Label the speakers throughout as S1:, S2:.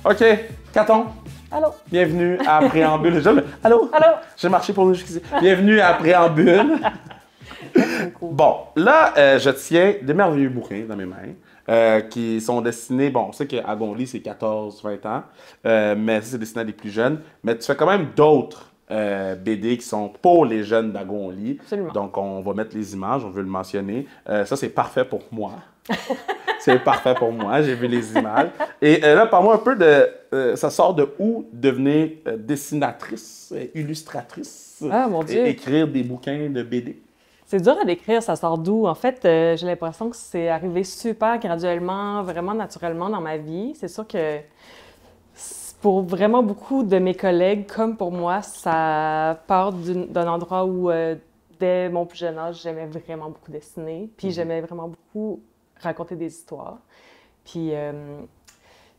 S1: OK, Caton.
S2: Allô?
S1: Bienvenue à Préambule. Allô?
S2: Allô?
S1: J'ai marché pour nous jusqu'ici. Bienvenue à Préambule. Bon, là, je tiens des merveilleux bouquins dans mes mains qui sont destinés, bon, on sait qu'à Gonly, c'est 14-20 ans, mais ça, c'est destiné à des plus jeunes. Mais tu fais quand même d'autres BD qui sont pour les jeunes d'Agonly.
S2: Absolument.
S1: Donc, on va mettre les images, on veut le mentionner. Ça, c'est parfait pour moi. C'est parfait pour moi, j'ai vu les images. Et là, parle-moi un peu de... ça sort de où devenir dessinatrice, illustratrice,
S2: Ah, mon Dieu.
S1: et écrire des bouquins de BD?
S2: C'est dur à décrire, ça sort d'où? En fait, j'ai l'impression que c'est arrivé super graduellement, vraiment naturellement dans ma vie. C'est sûr que pour vraiment beaucoup de mes collègues, comme pour moi, ça part d'un endroit où, dès mon plus jeune âge, j'aimais vraiment beaucoup dessiner. Puis j'aimais vraiment beaucoup raconter des histoires. Puis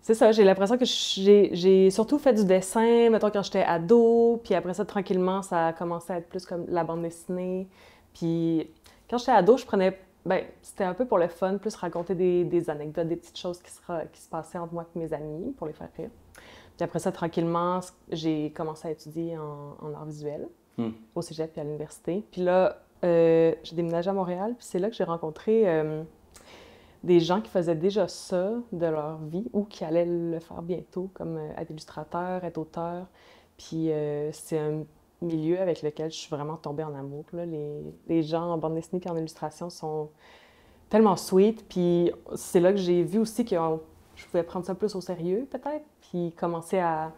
S2: c'est ça, j'ai l'impression que j'ai surtout fait du dessin, mettons, quand j'étais ado. Puis après ça, tranquillement, ça a commencé à être plus comme la bande dessinée. Puis quand j'étais ado, je prenais... ben c'était un peu pour le fun, plus raconter des anecdotes, des petites choses qui se passaient entre moi et mes amis, pour les faire rire. Puis après ça, tranquillement, j'ai commencé à étudier en arts visuels au cégep puis à l'université. Puis là, j'ai déménagé à Montréal, puis c'est là que j'ai rencontré des gens qui faisaient déjà ça de leur vie ou qui allaient le faire bientôt, comme être illustrateur, être auteur. Puis c'est un milieu avec lequel je suis vraiment tombée en amour. Là. Les gens en bande dessinée et en illustration sont tellement sweet. Puis c'est là que j'ai vu aussi que je pouvais prendre ça plus au sérieux, peut-être, puis commencer à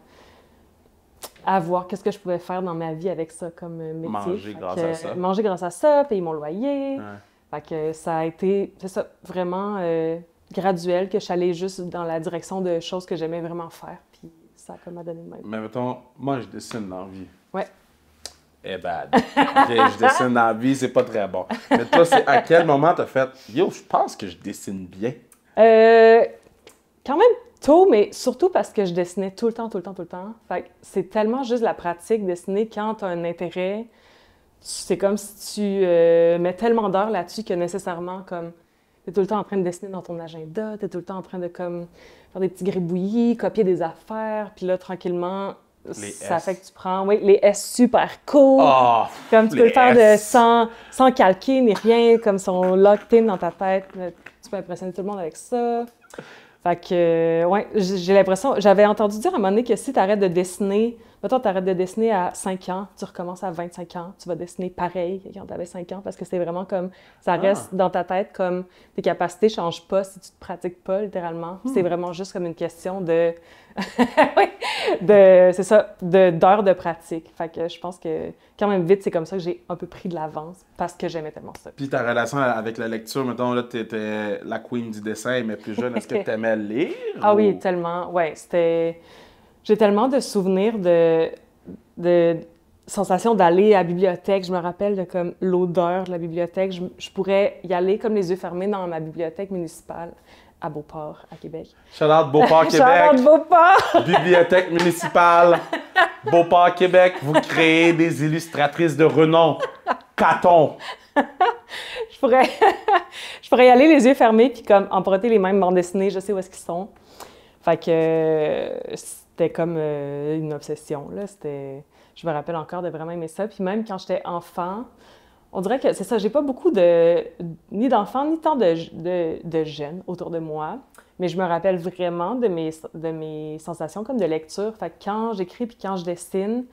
S2: voir qu'est-ce que je pouvais faire dans ma vie avec ça comme métier.
S1: Manger grâce à ça.
S2: Manger grâce à ça, payer mon loyer.
S1: Ouais.
S2: Fait que ça a été, c'est ça, vraiment graduel, que je suis allée juste dans la direction de choses que j'aimais vraiment faire. Puis ça a comme donné le même.
S1: Mais mettons, moi, je dessine dans la vie.
S2: Ouais.
S1: Eh ben, je dessine dans la vie, c'est pas très bon. Mais toi, c'est à quel moment t'as fait « Yo, je pense que je dessine bien ».
S2: Quand même tôt, mais surtout parce que je dessinais tout le temps. Fait que c'est tellement juste la pratique, dessiner quand tu as un intérêt. C'est comme si tu mets tellement d'heures là-dessus que nécessairement, comme, tu es tout le temps en train de dessiner dans ton agenda, tu es tout le temps en train de comme, faire des petits gribouillis, copier des affaires, puis là, tranquillement, ça fait que tu prends les S super cool, comme tu peux le faire sans calquer ni rien, comme son locked-in dans ta tête. Tu peux impressionner tout le monde avec ça. Fait que, ouais, j'ai l'impression... J'avais entendu dire à un moment donné que si tu arrêtes de dessiner... Mettons, tu arrêtes de dessiner à 5 ans, tu recommences à 25 ans, tu vas dessiner pareil que quand tu avais 5 ans, parce que c'est vraiment comme... Ça reste dans ta tête comme... Tes capacités ne changent pas si tu te pratiques pas, littéralement. C'est vraiment juste comme une question de... c'est ça, d'heures de pratique. Fait que je pense que quand même vite, c'est comme ça que j'ai un peu pris de l'avance parce que j'aimais tellement ça.
S1: Puis ta relation avec la lecture, mettons, là, t'étais la queen du dessin, mais plus jeune, est-ce que t'aimais lire?
S2: Ah oui, tellement. Ouais, c'était... J'ai tellement de souvenirs de sensation d'aller à la bibliothèque. Je me rappelle de comme l'odeur de la bibliothèque. Je pourrais y aller comme les yeux fermés dans ma bibliothèque municipale à Beauport, à Québec.
S1: Shout-out Beauport, Québec!
S2: Shout-out Beauport!
S1: Bibliothèque municipale, Beauport, Québec, vous créez des illustratrices de renom. Caton!
S2: je pourrais y aller les yeux fermés puis comme emprunter les mêmes bandes dessinées, je sais où est-ce qu'ils sont. Fait que c'était comme une obsession, là. Je me rappelle encore de vraiment aimer ça. Puis même quand j'étais enfant, on dirait que c'est ça, j'ai pas beaucoup ni d'enfants, ni tant de jeunes autour de moi. Mais je me rappelle vraiment de mes sensations comme de lecture. Fait que quand j'écris puis quand je dessine,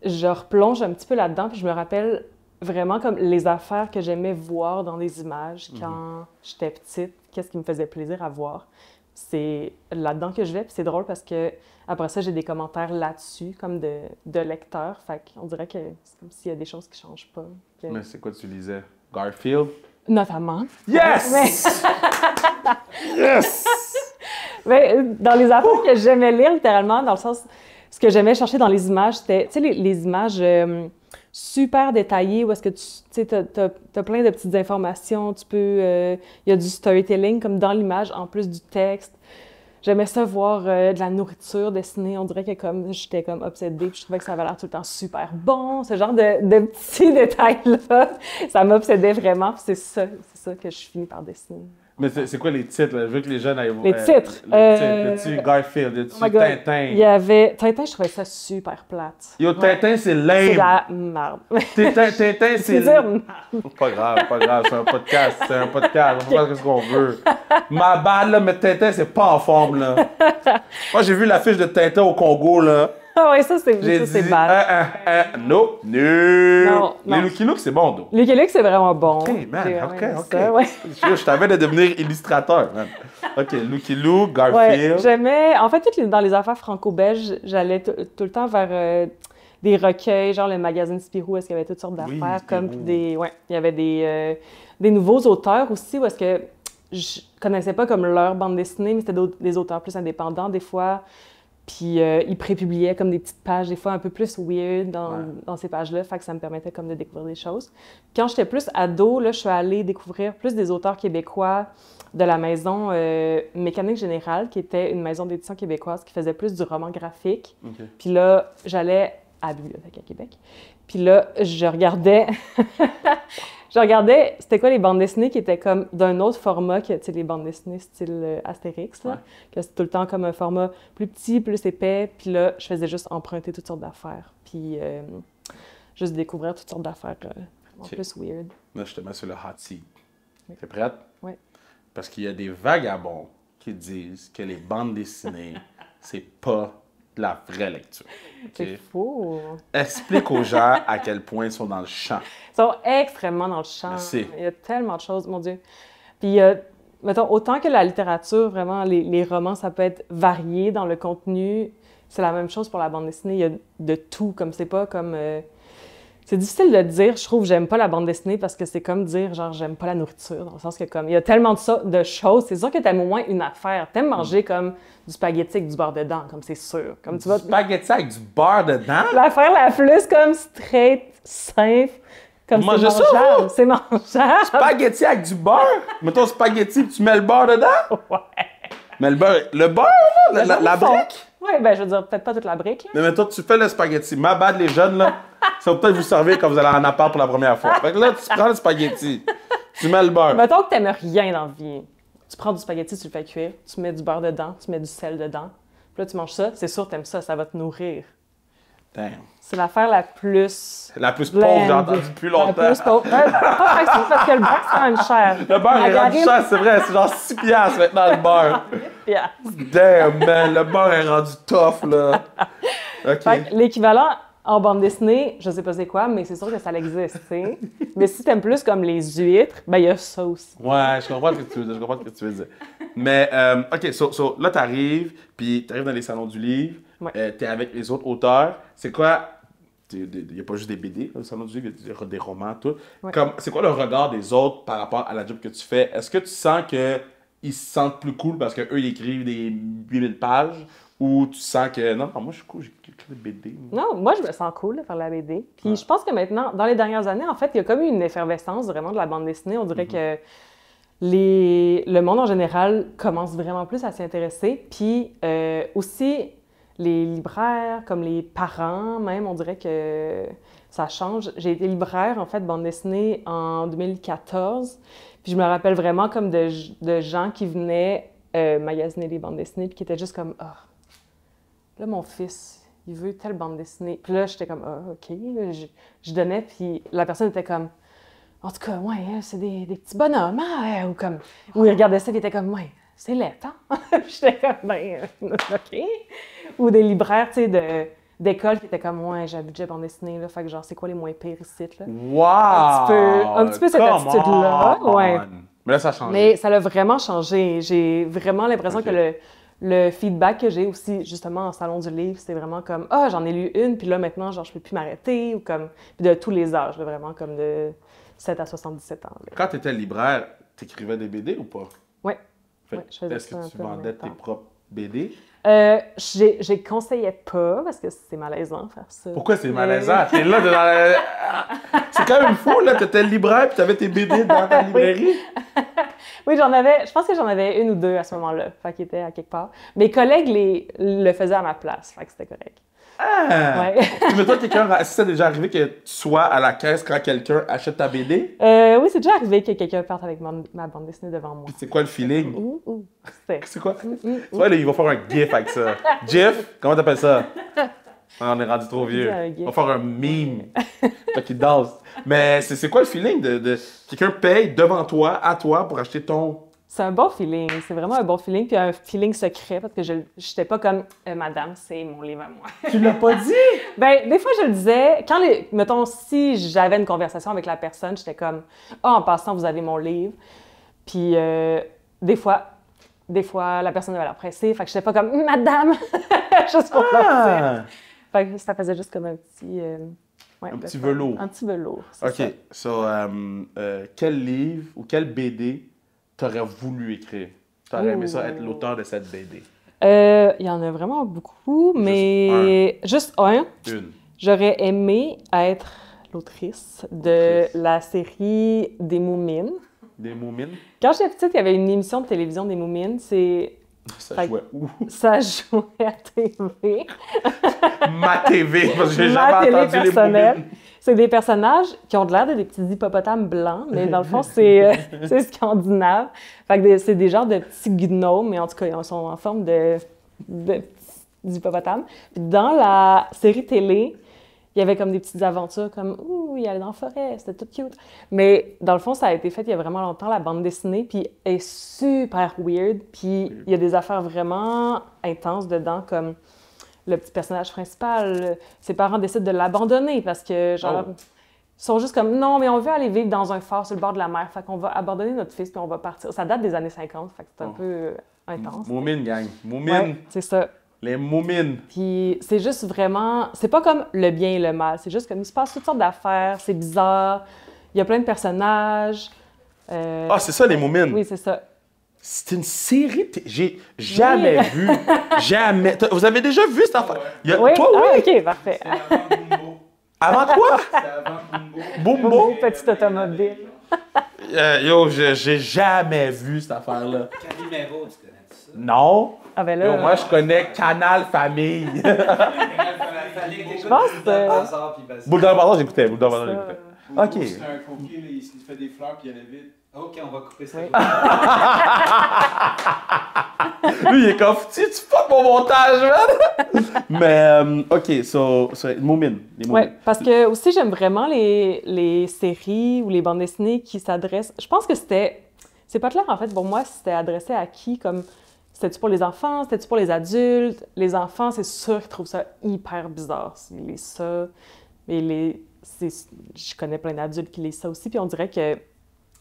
S2: je replonge un petit peu là-dedans puis je me rappelle vraiment comme les affaires que j'aimais voir dans des images quand j'étais petite, qu'est-ce qui me faisait plaisir à voir. C'est là-dedans que je vais, puis c'est drôle parce que après ça, j'ai des commentaires là-dessus, comme de lecteurs. Fait qu'on dirait que c'est comme s'il y a des choses qui ne changent pas.
S1: Mais c'est quoi tu lisais? Garfield?
S2: Notamment.
S1: Yes! Yes!
S2: Mais dans les affaires que j'aimais lire, littéralement, dans le sens... Ce que j'aimais chercher dans les images, c'était, tu sais, les images super détaillées où est-ce que tu sais, t'as plein de petites informations, tu peux... Il y a du storytelling comme dans l'image, en plus du texte. j'aimais ça voir de la nourriture dessinée. On dirait que comme j'étais comme obsédée, puis je trouvais que ça avait l'air tout le temps super bon. Ce genre de petits détails-là, ça m'obsédait vraiment. Puis c'est ça que je finis par dessiner.
S1: Mais c'est quoi les titres, là? Je veux que les jeunes aillent voir.
S2: Les titres?
S1: Y a-tu Garfield? Y a-tu Tintin?
S2: Il y avait... Tintin, je trouvais ça super plate.
S1: Yo, Tintin, c'est lame!
S2: C'est la merde.
S1: Tintin, c'est...
S2: dire merde.
S1: Pas grave, c'est un podcast, on peut faire ce qu'on veut. Ma balle, là, mais Tintin, c'est pas en forme, là. Moi, j'ai vu l'affiche de Tintin au Congo, là.
S2: Ah ouais, ça, c'est
S1: bad. Non. Les Lucky Luke, c'est bon, donc.
S2: Lucky Luke, c'est vraiment bon.
S1: OK, man, OK.
S2: Ça, ouais.
S1: Je t'avais de devenir illustrateur, man. OK, Lucky Luke, Garfield.
S2: Ouais, j'aimais... En fait, dans les affaires franco-belges, j'allais tout le temps vers des recueils, genre le magazine Spirou, où est-ce qu'il y avait toutes sortes d'affaires, comme des... Ouais, il y avait des nouveaux auteurs aussi, où est-ce que je connaissais pas comme leur bande dessinée, mais c'était des auteurs plus indépendants, des fois... Puis ils prépubliaient comme des petites pages, des fois un peu plus weird dans ces pages-là, fait que ça me permettait comme de découvrir des choses. Quand j'étais plus ado, là, je suis allée découvrir plus des auteurs québécois de la maison Mécanique Générale, qui était une maison d'édition québécoise qui faisait plus du roman graphique. Okay. Puis là, j'allais à la bibliothèque à Québec. Puis là, je regardais... c'était quoi les bandes dessinées qui étaient comme d'un autre format que, tu sais, les bandes dessinées style Astérix, là, que c'était tout le temps comme un format plus petit, plus épais. Puis là, je faisais juste emprunter toutes sortes d'affaires. Puis juste découvrir toutes sortes d'affaires en plus weird.
S1: Là, je te mets sur le hot seat. T'es prête?
S2: Oui.
S1: Parce qu'il y a des vagabonds qui disent que les bandes dessinées, c'est pas de la vraie lecture.
S2: Okay? C'est faux.
S1: Explique aux gens à quel point ils sont dans le champ.
S2: Ils sont extrêmement dans le champ.
S1: Merci.
S2: Il y a tellement de choses, mon Dieu. Puis, mettons, autant que la littérature, vraiment, les romans, ça peut être varié dans le contenu. C'est la même chose pour la bande dessinée. Il y a de tout, comme c'est pas comme... C'est difficile de dire, je trouve, j'aime pas la bande dessinée parce que c'est comme dire, genre, j'aime pas la nourriture, dans le sens que, comme, il y a tellement de choses, c'est sûr que t'aimes au moins une affaire. T'aimes manger, comme, du spaghetti avec du beurre dedans, comme c'est sûr. Comme tu vas...
S1: Spaghetti avec du beurre dedans?
S2: L'affaire la plus, comme, straight, simple, comme c'est mangeable. C'est mangeable.
S1: Spaghetti avec du beurre? Mettons spaghetti, tu mets le beurre dedans?
S2: Ouais.
S1: Mais le beurre, là, la brique?
S2: Oui, ben je veux dire, peut-être pas toute la brique. Là.
S1: Mais mettons, tu fais le spaghetti. Ma bad, les jeunes, là, ça va peut-être vous servir quand vous allez en appart pour la première fois. Fait que là, tu prends le spaghetti, tu mets le beurre.
S2: Mettons que t'aimes rien dans la vie. Tu prends du spaghetti, tu le fais cuire, tu mets du beurre dedans, tu mets du sel dedans. Puis là, tu manges ça, c'est sûr que t'aimes ça, ça va te nourrir.
S1: Damn.
S2: C'est l'affaire la plus...
S1: La plus pauvre, j'ai entendu depuis longtemps. La plus pauvre.
S2: Pas facile parce que le beurre, c'est quand même cher.
S1: Le beurre est rendu cher, c'est vrai. C'est genre 6 piastres maintenant, le beurre.
S2: 8 piastres.
S1: Damn, man. Le beurre est rendu tough, là. OK.
S2: Fait que l'équivalent en bande dessinée, je sais pas c'est quoi, mais c'est sûr que ça existe, tu sais. Mais si t'aimes plus comme les huîtres, ben il y a ça aussi.
S1: Ouais, je comprends ce que tu veux dire. Mais, OK, so là, t'arrives, puis t'arrives dans les salons du livre. Ouais. T'es avec les autres auteurs. C'est quoi... Il n'y a pas juste des BD, le salon du livre, il y a des romans, tout. Ouais. C'est quoi le regard des autres par rapport à la job que tu fais? Est-ce que tu sens qu'ils se sentent plus cool parce qu'eux, ils écrivent des 8000 pages? Ou tu sens que, non, moi, je suis cool, j'écris des BD.
S2: Non, moi, je me sens cool de faire la BD. Puis je pense que maintenant, dans les dernières années, en fait, il y a comme eu une effervescence vraiment de la bande dessinée. On dirait que le monde en général commence vraiment plus à s'y intéresser. Puis aussi... Les libraires, comme les parents même, on dirait que ça change. J'ai été libraire, en fait, bande dessinée en 2014. Puis je me rappelle vraiment comme de gens qui venaient magasiner les bandes dessinées puis qui étaient juste comme « Ah, là, mon fils, il veut telle bande dessinée. » Puis là, j'étais comme « Ah, OK. » Je donnais, puis la personne était comme « En tout cas, ouais, c'est des petits bonhommes, hein? » Ou il regardait ça, puis il était comme « Ouais. » C'est laid, hein? J'étais comme, ben, OK. Ou des libraires, tu sais, d'école qui étaient comme, ouais, j'ai un budget bande dessinée, là, fait que genre, c'est quoi les moins pires ici, là?
S1: Wow!
S2: Un petit peu cette attitude-là, ouais.
S1: Mais là, ça a changé.
S2: Mais ça l'a vraiment changé. J'ai vraiment l'impression que le feedback que j'ai aussi, justement, en salon du livre, c'est vraiment comme, ah, j'en ai lu une, puis là, maintenant, genre, je peux plus m'arrêter, ou comme, puis de tous les âges, là, vraiment, comme de 7 à 77 ans. Là.
S1: Quand tu étais libraire, t'écrivais des BD ou pas?
S2: Oui.
S1: Ouais, est-ce que tu vendais tes propres BD?
S2: Je conseillais pas parce que c'est malaisant de faire ça.
S1: Pourquoi c'est malaisant? T'es là C'est quand même fou, là. T'étais libraire puis t'avais tes BD dans ta librairie.
S2: Oui, je pense que j'en avais une ou deux à ce moment-là, fait qu'ils étaient à quelque part. Mes collègues le faisaient à ma place, fait que c'était correct.
S1: Ah!
S2: Ouais.
S1: Mais toi, est-ce que c'est déjà arrivé que tu sois à la caisse quand quelqu'un achète ta BD?
S2: Oui, c'est déjà arrivé que quelqu'un parte avec ma bande dessinée devant moi.
S1: Puis c'est quoi le feeling?
S2: C'était...
S1: C'est quoi? Tu vois, là, il va faire un gif avec ça. GIF? Comment t'appelles ça? Ah, on est rendu trop vieux. On va faire un meme. Fait qu'il danse. Mais c'est quoi le feeling de quelqu'un paye devant toi, à toi, pour acheter ton...
S2: C'est un bon feeling. C'est vraiment un bon feeling. Puis un feeling secret, parce que je n'étais pas comme Madame, c'est mon livre à moi.
S1: Tu l'as pas dit?
S2: Ben, des fois, je le disais. Mettons, si j'avais une conversation avec la personne, j'étais comme en passant, vous avez mon livre. Puis, des fois, la personne avait l'air pressée. Fait que j'étais pas comme Madame, juste pour partir. Fait que ça faisait juste comme un petit.
S1: Un petit velours.
S2: Un petit velours.
S1: OK. So, quel livre ou quel BD t'aurais voulu écrire? T'aurais aimé ça être l'auteur de cette BD?
S2: Il y en a vraiment beaucoup, mais juste un.
S1: Une.
S2: J'aurais aimé être l'autrice de la série des Moumines.
S1: Des Moumines?
S2: Quand j'étais petite, il y avait une émission de télévision des Moumines.
S1: Ça jouait où?
S2: Ça jouait à TV.
S1: Ma TV, parce que j'ai
S2: Ma
S1: jamais
S2: télé
S1: entendu
S2: personnelle.
S1: les Moumines.
S2: C'est des personnages qui ont l'air de des petits hippopotames blancs, mais dans le fond, c'est scandinave. Fait que c'est des genres de petits gnomes, mais en tout cas, ils sont en forme de petits hippopotames. Puis dans la série télé, il y avait comme des petites aventures comme « Ouh, il allait dans la forêt, c'était tout cute ». Mais dans le fond, ça a été fait il y a vraiment longtemps, la bande dessinée, puis elle est super weird. Puis il y a des affaires vraiment intenses dedans, comme le petit personnage principal, ses parents décident de l'abandonner parce que, genre, ils sont juste comme « Non, mais on veut aller vivre dans un phare sur le bord de la mer, fait qu'on va abandonner notre fils puis on va partir ». Ça date des années 50, fait que c'est un peu intense.
S1: Moumines, gang. Moumines.
S2: Ouais, c'est ça.
S1: Les Moumines.
S2: Puis c'est juste vraiment... C'est pas comme le bien et le mal, c'est juste comme il se passe toutes sortes d'affaires, c'est bizarre, il y a plein de personnages.
S1: C'est ça, les Moumines?
S2: Oui, c'est ça.
S1: C'est une série... J'ai jamais vu. Jamais. Vous avez déjà vu cette affaire?
S2: Oui?
S1: Toi, oui?
S2: Ah, OK, parfait.
S1: Avant quoi?
S3: C'est avant
S1: Bumbo.
S2: Bumbo, petite automobile.
S1: J'ai jamais vu cette affaire-là.
S3: Calimero, tu connais ça?
S1: Non.
S2: Ah ben là...
S1: Moi, je connais Canal Famille.
S3: Je
S2: pense que...
S1: Boule dans le bazar, j'écoutais. Boule dans le bazar, j'écoutais. OK.
S4: C'est un coquille, il se fait des fleurs puis il allait vite.
S3: OK, on va couper ça.
S1: Lui, il est comme, tu fuck mon montage, man! Mais, OK, so Moumines.
S2: Oui, parce que aussi, j'aime vraiment les séries ou les bandes dessinées qui s'adressent... Je pense que c'est pas clair, en fait, pour moi, si c'était adressé à qui, comme... C'était-tu pour les enfants? C'était-tu pour les adultes? Les enfants, c'est sûr qu'ils trouvent ça hyper bizarre s'ils lisent ça. Mais je connais plein d'adultes qui lisent ça aussi, puis on dirait que,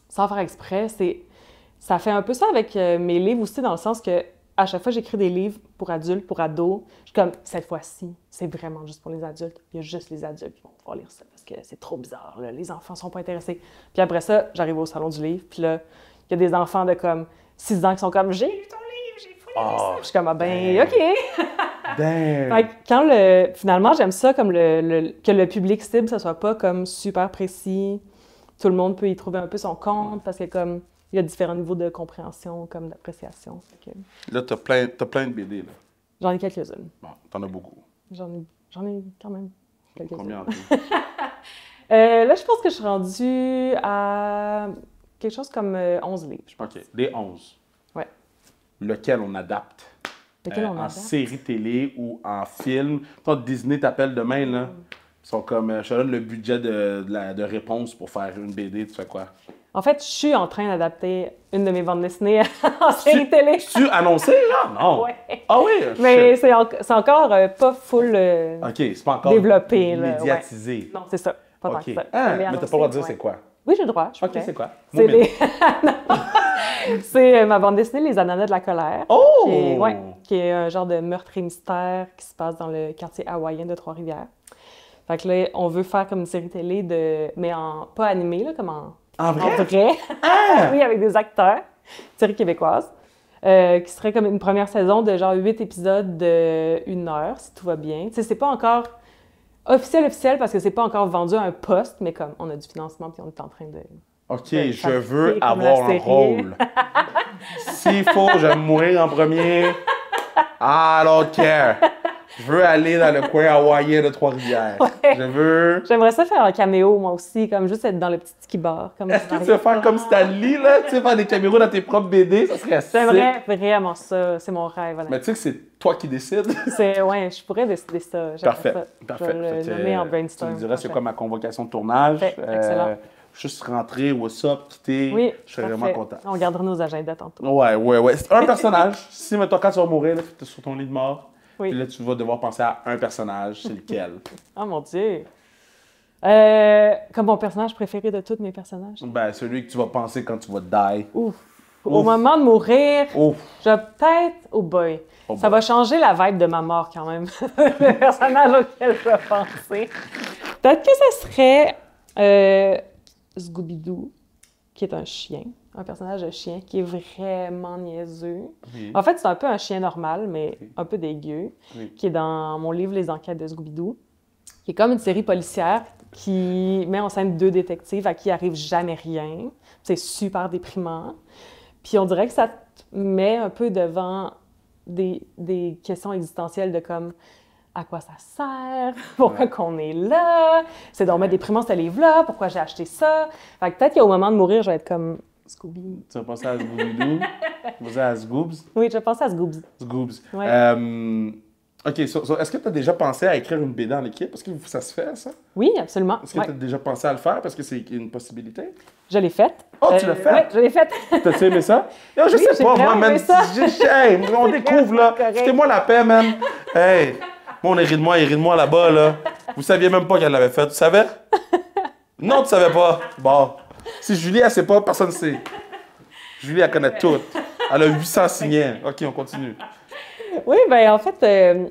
S2: sans faire exprès, ça fait un peu ça avec mes livres aussi, dans le sens que à chaque fois que j'écris des livres pour adultes, pour ados, je suis comme, cette fois-ci, c'est vraiment juste pour les adultes. Il y a juste les adultes qui vont pouvoir lire ça, parce que c'est trop bizarre, là. Les enfants sont pas intéressés. Puis après ça, j'arrive au salon du livre, puis là, il y a des enfants de comme 6 ans qui sont comme, j'ai lu ton livre, j'ai fouillé ça. Je suis comme, ah ben, OK.
S1: Damn.
S2: Fait que quand finalement, j'aime ça comme que le public cible, ça soit pas comme super précis. Tout le monde peut y trouver un peu son compte parce que comme il y a différents niveaux de compréhension, comme d'appréciation.
S1: Là, t'as plein de BD, là.
S2: J'en ai quelques-unes.
S1: Bon, t'en as beaucoup.
S2: J'en ai quand même quelques-unes.
S1: Combien en tout?
S2: Là, je pense que je suis rendue à quelque chose comme 11 livres, je pense.
S1: OK, des 11.
S2: Ouais.
S1: Lequel on adapte?
S2: Lequel on
S1: en
S2: adapte?
S1: série télé ou en film. Quand Disney t'appelle demain, là, ils sont comme, je te donne le budget de réponse pour faire une BD, tu fais quoi?
S2: En fait, je suis en train d'adapter une de mes bandes dessinées en série télé.
S1: Tu annoncé, là? Non.
S2: Ouais.
S1: Ah oui?
S2: Mais c'est encore pas full
S1: OK, c'est pas encore
S2: développé. Là,
S1: médiatisé.
S2: ouais. Non, c'est ça. Pas tant
S1: OK.
S2: que ça.
S1: Ah,
S2: Je l'ai
S1: mais t'as pas le
S2: annoncé,
S1: droit de dire
S2: ouais.
S1: c'est quoi?
S2: Oui, j'ai le droit. Je
S1: OK,
S2: pourrais.
S1: c'est quoi?
S2: C'est
S1: Moumines.
S2: C'est ma bande dessinée Les Ananas de la colère.
S1: Oh!
S2: Qui est un genre de meurtre et mystère qui se passe dans le quartier hawaïen de Trois-Rivières. Fait que là, on veut faire comme une série télé mais pas animée, là, comme
S1: En vrai?
S2: en vrai.
S1: Ah!
S2: Oui, avec des acteurs. Série québécoise. Qui serait comme une première saison de genre 8 épisodes de 1 heure, si tout va bien. Tu sais, c'est pas encore officiel parce que c'est pas encore vendu à un poste, mais comme on a du financement puis on est en train
S1: OK,
S2: Ouais,
S1: je
S2: ça
S1: veux
S2: fait comme la
S1: avoir un
S2: série.
S1: rôle. S'il faut, je vais mourir en premier. I don't care. Je veux aller dans le coin hawaïen de Trois-Rivières.
S2: Ouais.
S1: Je veux...
S2: J'aimerais ça faire un caméo, moi aussi, comme juste être dans le petit ski bar. Comme
S1: Est-ce que tu veux faire comme Stanley, là? Tu sais, faire des caméras dans tes propres BD? Ça serait sick.
S2: J'aimerais vraiment ça. C'est mon rêve, honnêtement.
S1: Mais tu sais que c'est toi qui décides.
S2: Ouais, je pourrais décider ça. J'aimerais
S1: Parfait.
S2: ça.
S1: Parfait.
S2: Je vais
S1: Fait que,
S2: le nommer en
S1: tu
S2: brainstorm.
S1: me diras c'est
S2: prochain.
S1: quoi ma convocation de tournage.
S2: Parfait. Excellent.
S1: Juste rentrer, what's up, quitter.
S2: Oui,
S1: Je serais vraiment
S2: parfait.
S1: content.
S2: On gardera nos agendas tantôt.
S1: Ouais. C'est un personnage. Si, mettons, quand tu vas mourir, là, tu es sur ton lit de mort,
S2: Oui.
S1: puis là, tu vas devoir penser à un personnage. C'est lequel?
S2: Oh mon Dieu! Comme mon personnage préféré de tous mes personnages.
S1: Ben, celui que tu vas penser quand tu vas die.
S2: Ouf! Au moment de mourir,
S1: Ouf!
S2: je vais peut-être... Oh boy!
S1: Oh
S2: Ça
S1: boy.
S2: va changer la vibe de ma mort quand même. Le personnage auquel je vais penser. Peut-être que ça serait Scooby-Doo, qui est un chien. Un personnage de chien qui est vraiment niaiseux.
S1: Oui.
S2: En fait, c'est un peu un chien normal, mais un peu dégueu,
S1: Oui.
S2: qui est dans mon livre Les Enquêtes de Scooby-Doo, qui est comme une série policière qui met en scène deux détectives à qui arrive jamais rien. C'est super déprimant. Puis on dirait que ça te met un peu devant des questions existentielles de comme à quoi ça sert, pourquoi qu'on est là, c'est donc bien déprimant ce livre-là, pourquoi j'ai acheté ça. Fait que peut-être qu'au moment de mourir, je vais être comme Scooby.
S1: Tu vas penser à Scooby-Doo? Tu vas penser à Scoobs?
S2: Oui, je pense à Scooby.
S1: Scoobs.
S2: Ouais.
S1: OK, est-ce que tu as déjà pensé à écrire une BD en équipe? Est-ce que ça se fait, ça?
S2: Oui, absolument.
S1: Est-ce que
S2: Ouais.
S1: tu as déjà pensé à le faire parce que c'est une possibilité?
S2: Je l'ai faite.
S1: Oh, tu l'as faite?
S2: Oui, je l'ai faite.
S1: T'as-tu aimé ça? Non, je
S2: Oui,
S1: sais
S2: j'ai
S1: pas, moi,
S2: vraiment
S1: man.
S2: aimé ça.
S1: Hey, on découvre, là.
S2: correct.
S1: Foutez-moi la paix, man. Hey, moi, on rit de moi là-bas, là. Vous saviez même pas qu'elle l'avait fait. Tu savais? Non, tu savais pas. Bon. Si Julie, elle sait pas, personne ne sait. Julie, elle connaît tout. Elle a 800 signés. OK, on continue.
S2: Oui, bien, en fait,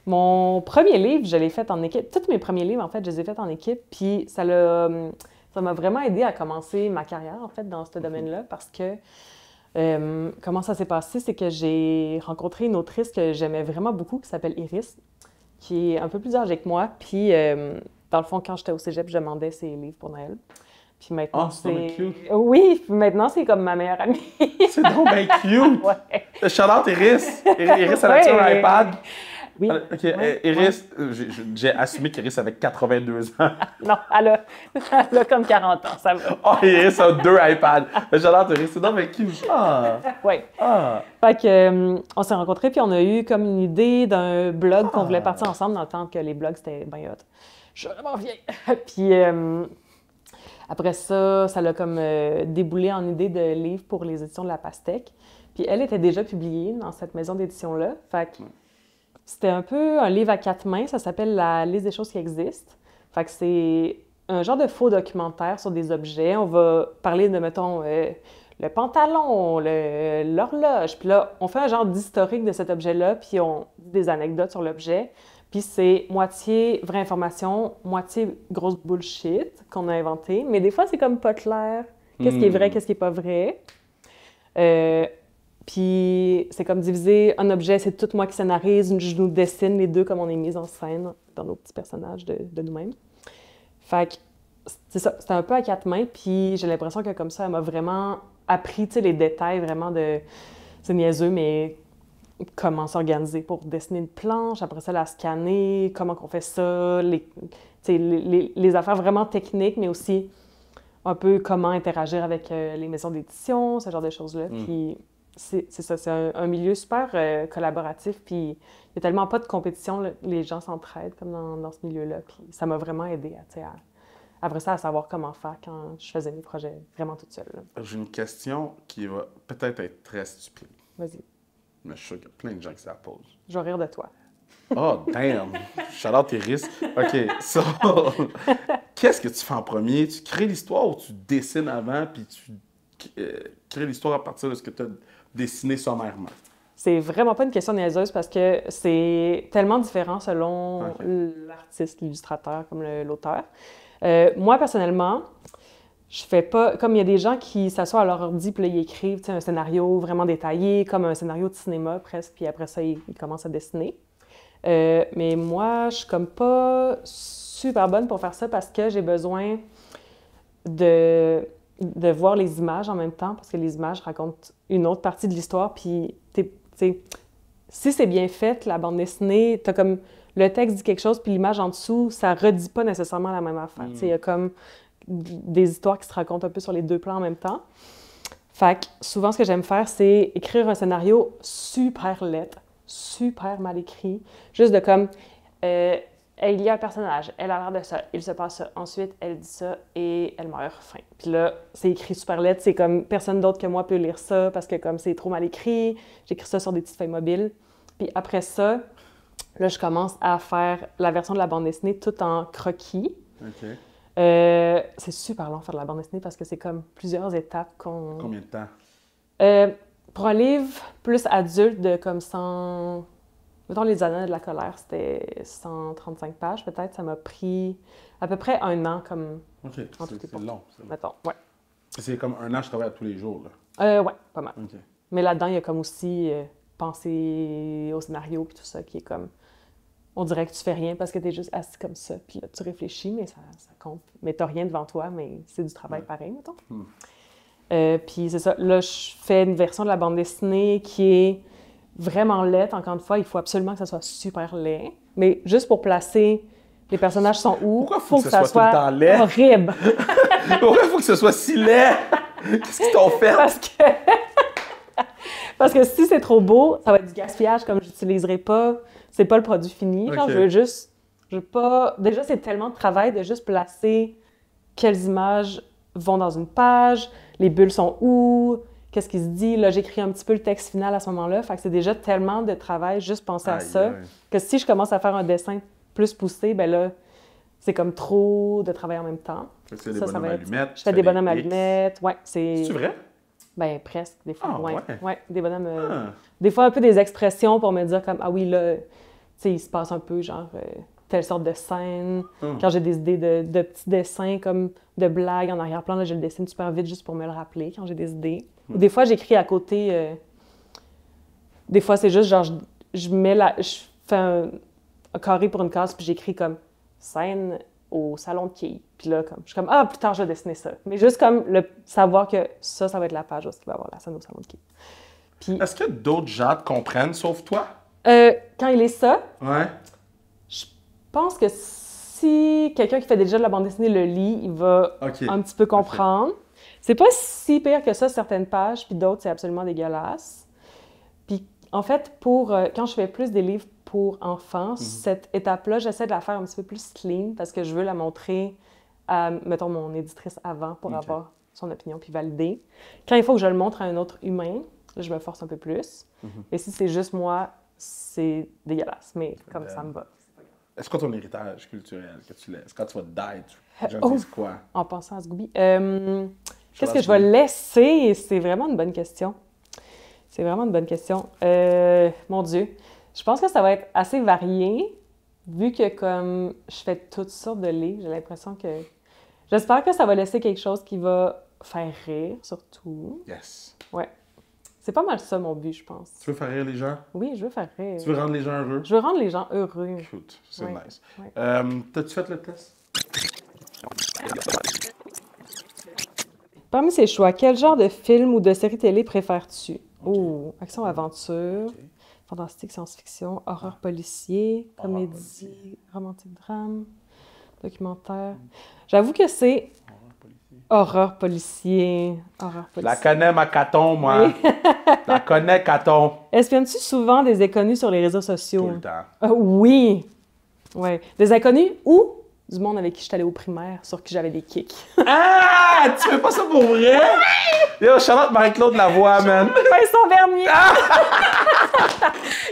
S2: mon premier livre, je l'ai fait en équipe. Tous mes premiers livres, en fait, je les ai faits en équipe. Puis ça m'a vraiment aidé à commencer ma carrière, en fait, dans ce domaine-là, parce que comment ça s'est passé, c'est que j'ai rencontré une autrice que j'aimais vraiment beaucoup, qui s'appelle Iris, qui est un peu plus âgée que moi. Puis, dans le fond, quand j'étais au cégep, je demandais ses livres pour Noël. Puis maintenant,
S1: Ah, c'est donc cute.
S2: Oui, puis maintenant, c'est comme ma meilleure amie.
S1: C'est donc bien cute.
S2: Ouais.
S1: Shout-out Iris. Iris, elle a-tu un
S2: Ouais.
S1: iPad?
S2: Oui.
S1: OK,
S2: Ouais,
S1: Iris, j'ai assumé qu'Iris avait 82 ans.
S2: Non, elle a comme 40 ans, ça va.
S1: Oh, Iris a 2 iPads. Shout-out Iris, c'est donc bien cute. Ah,
S2: Oui.
S1: ah.
S2: Fait que, on s'est rencontrés, puis on a eu comme une idée d'un blog qu'on voulait partir ensemble dans le temps que les blogs, c'était bien hot. Je suis vraiment vieille. Puis après ça, ça l'a comme déboulé en idée de livre pour les éditions de La Pastèque. Puis elle était déjà publiée dans cette maison d'édition-là. Fait que c'était un peu un livre à 4 mains. Ça s'appelle La liste des choses qui existent. Fait que c'est un genre de faux documentaire sur des objets. On va parler de, mettons, le pantalon, l'horloge. Puis là, on fait un genre d'historique de cet objet-là, puis on dit des anecdotes sur l'objet. Puis c'est moitié vraie information, moitié grosse bullshit qu'on a inventé. Mais des fois, c'est comme pas clair. Qu'est-ce qui est vrai, qu'est-ce qui est pas vrai. Puis c'est comme diviser un objet, c'est tout moi qui scénarise, je nous dessine les deux comme on est mis en scène dans nos petits personnages de nous-mêmes. Fait que c'est ça, c'était un peu à 4 mains, puis j'ai l'impression que comme ça, elle m'a vraiment appris, tu sais, les détails vraiment de... C'est niaiseux, mais comment s'organiser pour dessiner une planche, après ça, la scanner, comment qu'on fait ça, les affaires vraiment techniques, mais aussi un peu comment interagir avec les maisons d'édition, ce genre de choses-là. Puis c'est ça, c'est un milieu super collaboratif, puis il n'y a tellement pas de compétition, là, les gens s'entraident comme dans ce milieu-là, puis ça m'a vraiment aidé après ça, à savoir comment faire quand je faisais mes projets vraiment toute seule. Là.
S1: J'ai une question qui va peut-être être très stupide,
S2: Vas-y,
S1: mais je suis sûr qu'il y a plein de gens qui se la posent.
S2: je vais rire de toi.
S1: Oh, damn! Shout-out Iris. OK, so, qu'est-ce que tu fais en premier? Tu crées l'histoire ou tu dessines avant, puis tu crées l'histoire à partir de ce que tu as dessiné sommairement?
S2: C'est vraiment pas une question niaiseuse parce que c'est tellement différent selon l'artiste, l'illustrateur, comme l'auteur. Moi, personnellement, je fais pas... Comme il y a des gens qui s'assoient à leur ordi puis là, ils écrivent un scénario vraiment détaillé, comme un scénario de cinéma presque, puis après ça, ils commencent à dessiner. Mais moi, je suis comme pas super bonne pour faire ça parce que j'ai besoin de de voir les images en même temps, parce que les images racontent une autre partie de l'histoire, puis si c'est bien fait, la bande dessinée, t'as comme le texte dit quelque chose, puis l'image en dessous, ça redit pas nécessairement la même affaire. Il y a comme des histoires qui se racontent un peu sur les deux plans en même temps. Fait que souvent, ce que j'aime faire, c'est écrire un scénario super laid, super mal écrit, juste de comme, il y a un personnage, elle a l'air de ça, il se passe ça, ensuite, elle dit ça et elle meurt, fin. Puis là, c'est écrit super laid, c'est comme personne d'autre que moi peut lire ça parce que comme c'est trop mal écrit, j'écris ça sur des petites feuilles mobiles. Puis après ça, là, je commence à faire la version de la bande dessinée tout en croquis.
S1: OK.
S2: C'est super long faire de la bande dessinée parce que c'est comme plusieurs étapes qu'on...
S1: Combien de temps?
S2: Pour un livre plus adulte de comme 100... Mettons, Les Années de la colère, c'était 135 pages peut-être. Ça m'a pris à peu près 1 an comme...
S1: OK, c'est long.
S2: Mettons, ouais.
S1: C'est comme 1 an, je travaille à tous les jours, là.
S2: Ouais, pas mal.
S1: OK.
S2: Mais là-dedans, il y a comme aussi penser au scénario puis tout ça qui est comme... On dirait que tu fais rien parce que tu es juste assis comme ça. Puis là, tu réfléchis, mais ça compte. Mais tu n'as rien devant toi, mais c'est du travail pareil, mettons. Puis c'est ça. Là, je fais une version de la bande dessinée qui est vraiment laide. Encore une fois, il faut absolument que ça soit super laid. Mais juste pour placer les personnages sont où,
S1: pourquoi faut que ça soit tout le temps laid?
S2: Horrible.
S1: Pourquoi il faut que ce soit si laid? Qu'est-ce qu'ils t'ont fait?
S2: Parce que si c'est trop beau, ça va être du gaspillage, comme je n'utiliserai pas. C'est pas le produit fini. Genre,
S1: Okay.
S2: je veux pas... Déjà, c'est tellement de travail de juste placer quelles images vont dans une page, les bulles sont où, qu'est-ce qui se dit. Là, j'écris un petit peu le texte final à ce moment-là. Fait que c'est déjà tellement de travail juste penser à ça que si je commence à faire un dessin plus poussé, ben là, c'est comme trop de travail en même temps.
S1: Tu fais des bonhommes allumettes.
S2: Je fais des bonhommes allumettes. Ouais, c'est...
S1: C'est vrai?
S2: Ben presque, des fois.
S1: Ah,
S2: ouais, des bonhommes... Des fois, un peu des expressions pour me dire comme, ah oui, là, tu sais, il se passe un peu, genre, telle sorte de scène. Quand j'ai des idées de petits dessins, comme de blagues en arrière-plan, là, je le dessine super vite juste pour me le rappeler quand j'ai des idées. Ou des fois, j'écris à côté... Des fois, c'est juste, genre, je fais un carré pour une case, puis j'écris comme « scène au salon de quilles ». Puis là, comme, je suis comme « ah, plus tard, je vais dessiner ça ». Mais juste comme savoir que ça va être la page où il va y avoir la scène au salon de quilles. Puis,
S1: est-ce que d'autres gens te comprennent, sauf toi?
S2: quand il est ça,
S1: Ouais.
S2: je pense que si quelqu'un qui fait déjà de la bande dessinée le lit, il va un petit peu comprendre. C'est pas si pire que ça, certaines pages, puis d'autres, c'est absolument dégueulasse. Puis, en fait, quand je fais plus des livres pour enfants, cette étape-là, j'essaie de la faire un petit peu plus clean parce que je veux la montrer à, mettons, mon éditrice avant pour avoir son opinion puis valider. Quand il faut que je le montre à un autre humain, je me force un peu plus. Et si c'est juste moi, c'est dégueulasse, mais comme ça me va.
S1: Est-ce que ton héritage culturel que tu laisses, quand tu vas die, tu dis quoi?
S2: En pensant à Scooby. Qu'est-ce que je vais laisser? C'est vraiment une bonne question. C'est vraiment une bonne question. Mon Dieu. Je pense que ça va être assez varié, vu que comme je fais toutes sortes de livres, j'ai l'impression que... J'espère que ça va laisser quelque chose qui va faire rire, surtout.
S1: Yes.
S2: Ouais. C'est pas mal ça, mon but, je pense.
S1: Tu veux faire rire les gens?
S2: Oui, je veux faire rire.
S1: Tu veux rendre les gens heureux?
S2: Je veux rendre les gens heureux.
S1: Cute. C'est nice.
S2: Ouais.
S1: T'as-tu fait le test?
S2: Parmi ces choix, quel genre de film ou de série télé préfères-tu? Oh, action-aventure, fantastique, science-fiction, horreur policier, comédie, romantique drame, documentaire. J'avoue que c'est horreur policier.
S1: La connais, ma caton, moi.
S2: Oui.
S1: La connais, caton.
S2: Espionnes-tu souvent des inconnus sur les réseaux sociaux?
S1: Tout le temps.
S2: Oui. Ouais. Des inconnus ou du monde avec qui je suis allée au primaire, sur qui j'avais des kicks.
S1: Ah! Tu fais pas ça pour vrai? Yo, Charlotte Marie-Claude Lavoie, man.
S2: Vincent Vernier!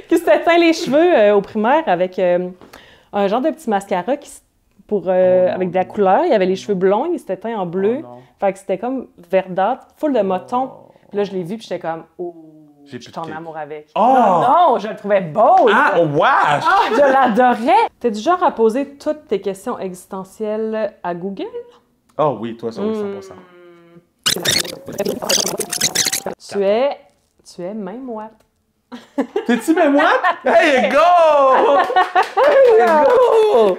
S2: Qui s'était teint les cheveux au primaire avec un genre de petit mascara avec de la couleur. Il avait les cheveux blonds, il s'était teint en bleu. Fait que c'était comme verdâtre, full de moton. Puis là, je l'ai vu, puis j'étais comme, oh, je suis en amour avec.
S1: Oh!
S2: Non, je le trouvais beau!
S1: Ah, oh, wesh!
S2: Ah, je l'adorais! T'es du genre à poser toutes tes questions existentielles à Google?
S1: Oh oui, toi, ça, oui, 100%.
S2: Tu es même moite.
S1: T'es-tu mémoire? Hey, go! Hey, go!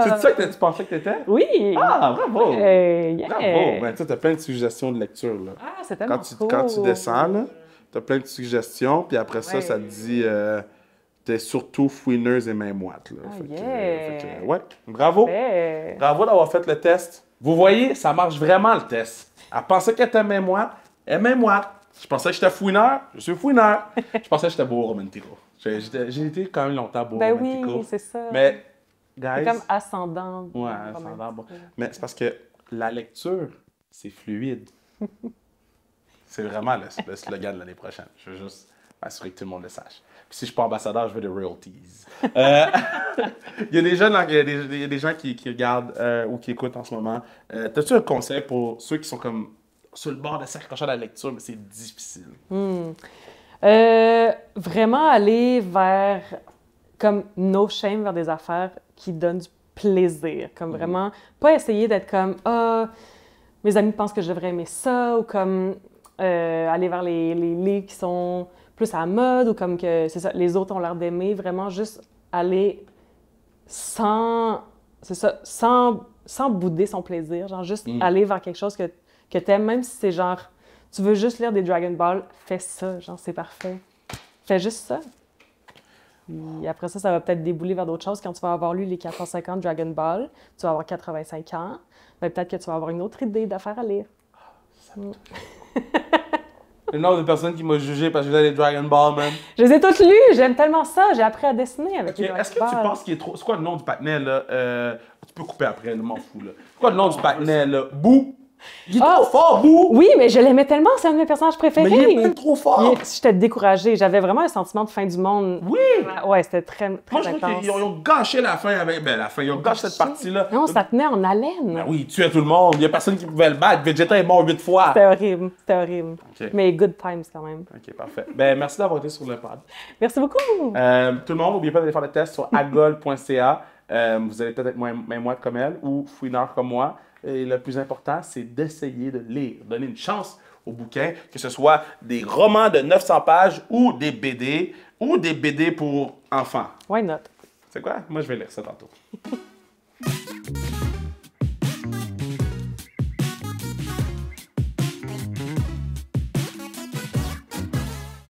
S1: C'est ça que tu pensais que t'étais?
S2: Oui!
S1: Ah, bravo!
S2: Yeah.
S1: Bravo! Ben, tu as plein de suggestions de lecture, là.
S2: Ah, c'est tellement
S1: Quand tu
S2: cool.
S1: descends, là, t'as plein de suggestions, puis après ça,
S2: Ouais.
S1: ça te dit t'es surtout fouineuse et main moite. Là.
S2: Ah,
S1: Fait que,
S2: yeah.
S1: ouais, bravo!
S2: Ouais.
S1: Bravo d'avoir fait le test. Vous voyez, ça marche vraiment le test. Elle pensait qu'elle était main moite, elle est main moite. Je pensais que j'étais fouineur, je suis fouineur. Je pensais que j'étais beau romantico. J'ai été quand même longtemps beau
S2: Ben
S1: romantico.
S2: oui, c'est ça.
S1: Mais,
S2: c'est
S1: guys,
S2: comme ascendant.
S1: ouais,
S2: romantique.
S1: ascendant, bon. Mais c'est parce que la lecture, c'est fluide. C'est vraiment le slogan de l'année prochaine. Je veux juste m'assurer que tout le monde le sache. Puis si je suis pas ambassadeur, je veux des royalties. Il y a des jeunes, il y a des gens qui regardent ou qui écoutent en ce moment. T'as-tu un conseil pour ceux qui sont comme sur le bord de s'accrocher à la lecture, mais c'est difficile?
S2: Vraiment aller vers, comme, no shame, vers des affaires qui donnent du plaisir. Comme vraiment, pas essayer d'être comme, ah, mes amis pensent que je devrais aimer ça, ou comme aller vers les livres qui sont plus à la mode, ou comme que, c'est ça, les autres ont l'air d'aimer. Vraiment juste aller sans bouder son plaisir. Genre juste aller vers quelque chose que t'aimes, même si c'est genre, tu veux juste lire des Dragon Ball, fais ça, genre c'est parfait. Fais juste ça. Puis après ça, ça va peut-être débouler vers d'autres choses. Quand tu vas avoir lu les 450 Dragon Ball, tu vas avoir 85 ans, ben peut-être que tu vas avoir une autre idée d'affaires à lire.
S1: Le nombre de personnes qui m'ont jugé parce que j'ai les Dragon Ball, man.
S2: Je les ai toutes lues, j'aime tellement ça, j'ai appris à dessiner avec
S1: Ok,
S2: les Dragon
S1: est-ce que tu
S2: Ball.
S1: penses qu'il est trop. C'est quoi le nom du patinet, là? Tu peux couper après, je m'en fous, là. C'est quoi le nom du patinet, là? Bou! Il est trop fort, Bou!
S2: Oui, mais je l'aimais tellement, c'est un de mes personnages préférés.
S1: Mais il est même trop fort!
S2: J'étais découragée, j'avais vraiment un sentiment de fin du monde.
S1: Oui!
S2: Ouais, c'était très,
S1: Moi,
S2: très
S1: je trouve
S2: intense.
S1: qu'ils ont gâché la fin avec. Ben, la fin, ils ont gâché cette partie-là.
S2: Non, ça tenait en haleine.
S1: Ben oui, il tuait tout le monde. Il n'y a personne qui pouvait le battre. Vegeta est mort 8 fois.
S2: C'était horrible, c'était horrible.
S1: Ok.
S2: Mais good times quand même.
S1: Ok, parfait. Ben, merci d'avoir été sur le pod.
S2: Merci beaucoup.
S1: Tout le monde, n'oubliez pas d'aller faire le test sur agol.ca. Vous allez peut-être être même moite comme elle ou fouineur comme moi. Et le plus important, c'est d'essayer de lire. Donner une chance au bouquin, que ce soit des romans de 900 pages ou des BD pour enfants.
S2: Why not?
S1: C'est quoi? Moi, je vais lire ça tantôt.